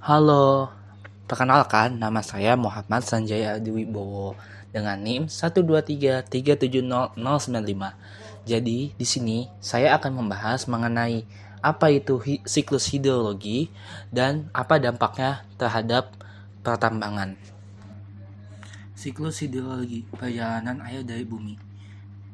Halo, perkenalkan nama saya Muhammad Sanjaya Adiwibowo dengan NIM 123370095. Jadi, di sini saya akan membahas mengenai apa itu siklus hidrologi dan apa dampaknya terhadap pertambangan. Siklus hidrologi, perjalanan air dari bumi.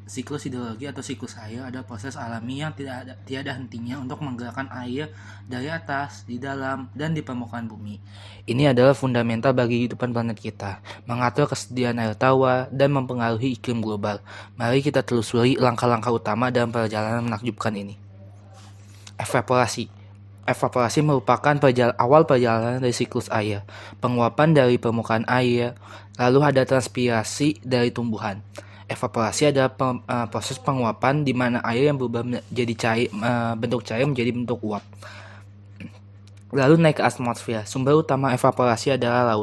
Siklus hidrologi atau siklus air adalah proses alami yang tiada hentinya untuk menggerakkan air dari atas, di dalam, dan di permukaan bumi. Ini adalah fundamental bagi kehidupan planet kita, mengatur kesediaan air tawar, dan mempengaruhi iklim global. Mari kita telusuri langkah-langkah utama dalam perjalanan menakjubkan ini. Evaporasi. Evaporasi merupakan awal perjalanan dari siklus air, penguapan dari permukaan air, lalu ada transpirasi dari tumbuhan. Evaporasi adalah proses penguapan di mana air yang berubah menjadi cair, bentuk cair menjadi bentuk uap. Lalu naik ke atmosfer. Sumber utama evaporasi adalah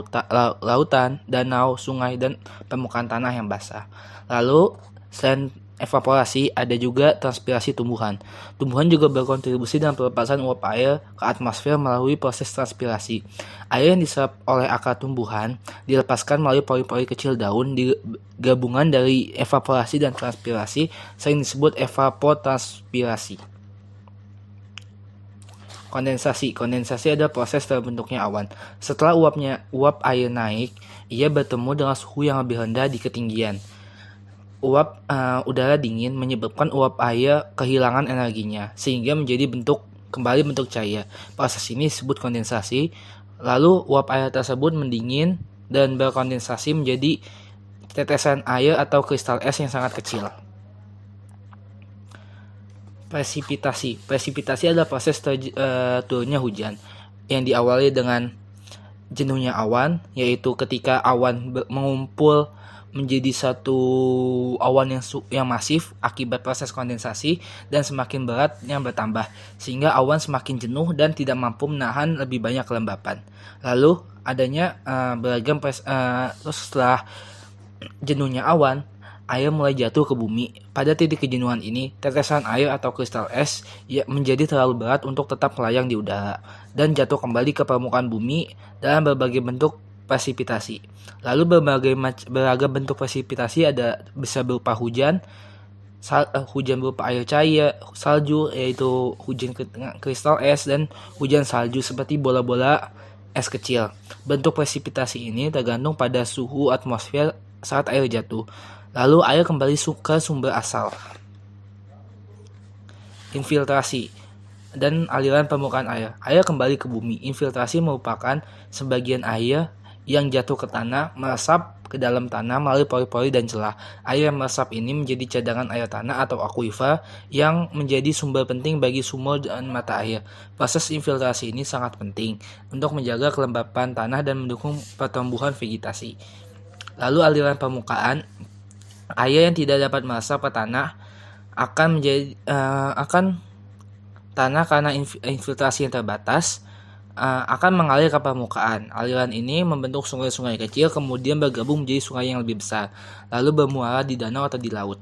lautan, danau, sungai, dan permukaan tanah yang basah. Lalu selain evaporasi ada juga transpirasi tumbuhan. Tumbuhan juga berkontribusi dalam pelepasan uap air ke atmosfer melalui proses transpirasi. Air yang diserap oleh akar tumbuhan dilepaskan melalui pori-pori kecil daun. Gabungan dari evaporasi dan transpirasi sering disebut evapotranspirasi. Kondensasi. Kondensasi adalah proses terbentuknya awan. Setelah uap air naik, ia bertemu dengan suhu yang lebih rendah di ketinggian. Uap udara dingin menyebabkan uap air kehilangan energinya, sehingga menjadi kembali bentuk cair. Proses ini disebut kondensasi. Lalu uap air tersebut mendingin dan berkondensasi menjadi tetesan air atau kristal es yang sangat kecil. Presipitasi. Presipitasi adalah proses turunnya hujan yang diawali dengan jenuhnya awan, yaitu ketika awan mengumpul menjadi satu awan yang masif akibat proses kondensasi dan semakin berat yang bertambah, sehingga awan semakin jenuh dan tidak mampu menahan lebih banyak kelembapan. Lalu adanya terus setelah jenuhnya awan, air mulai jatuh ke bumi. Pada titik kejenuhan ini, tetesan air atau kristal es menjadi terlalu berat untuk tetap melayang di udara dan jatuh kembali ke permukaan bumi dalam berbagai bentuk presipitasi. Lalu beragam bentuk presipitasi bisa berupa hujan berupa air cair, salju yaitu hujan kristal es, dan hujan salju seperti bola-bola es kecil. Bentuk presipitasi ini tergantung pada suhu atmosfer saat air jatuh. Lalu air kembali ke sumber asal. Infiltrasi dan aliran permukaan air. Air kembali ke bumi. Infiltrasi merupakan sebagian air yang jatuh ke tanah, meresap ke dalam tanah melalui pori-pori dan celah. Air yang meresap ini menjadi cadangan air tanah atau akuifer yang menjadi sumber penting bagi sumur dan mata air. Proses infiltrasi ini sangat penting untuk menjaga kelembapan tanah dan mendukung pertumbuhan vegetasi. Lalu aliran permukaan air yang tidak dapat meresap ke tanah tanah karena infiltrasi yang terbatas akan mengalir ke permukaan. Aliran ini membentuk sungai-sungai kecil, kemudian bergabung menjadi sungai yang lebih besar, lalu bermuara di danau atau di laut.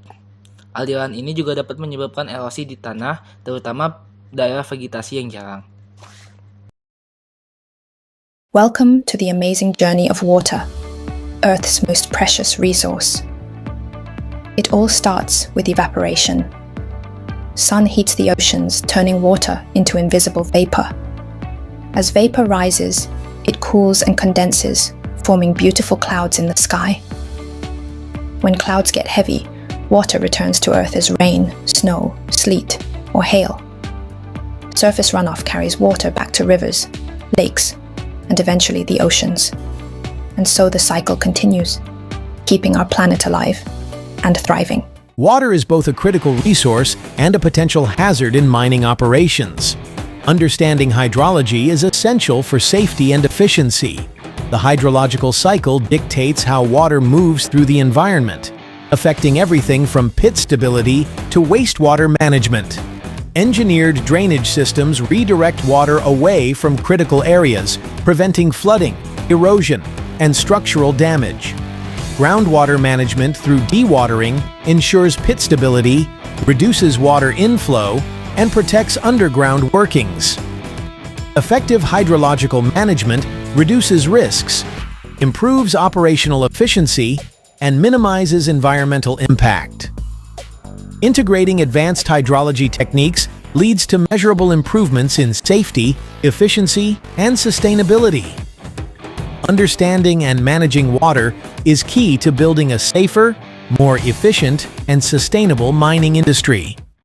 Aliran ini juga dapat menyebabkan erosi di tanah, terutama daerah vegetasi yang jarang. Welcome to the amazing journey of water, Earth's most precious resource. It all starts with evaporation. Sun heats the oceans, turning water into invisible vapor. As vapor rises, it cools and condenses, forming beautiful clouds in the sky. When clouds get heavy, water returns to Earth as rain, snow, sleet, or hail. Surface runoff carries water back to rivers, lakes, and eventually the oceans. And so the cycle continues, keeping our planet alive and thriving. Water is both a critical resource and a potential hazard in mining operations. Understanding hydrology is essential for safety and efficiency. The hydrological cycle dictates how water moves through the environment, affecting everything from pit stability to wastewater management. Engineered drainage systems redirect water away from critical areas, preventing flooding, erosion, and structural damage. Groundwater management through dewatering ensures pit stability, reduces water inflow, and protects underground workings. Effective hydrological management reduces risks, improves operational efficiency, and minimizes environmental impact. Integrating advanced hydrology techniques leads to measurable improvements in safety, efficiency, and sustainability. Understanding and managing water is key to building a safer, more efficient, and sustainable mining industry.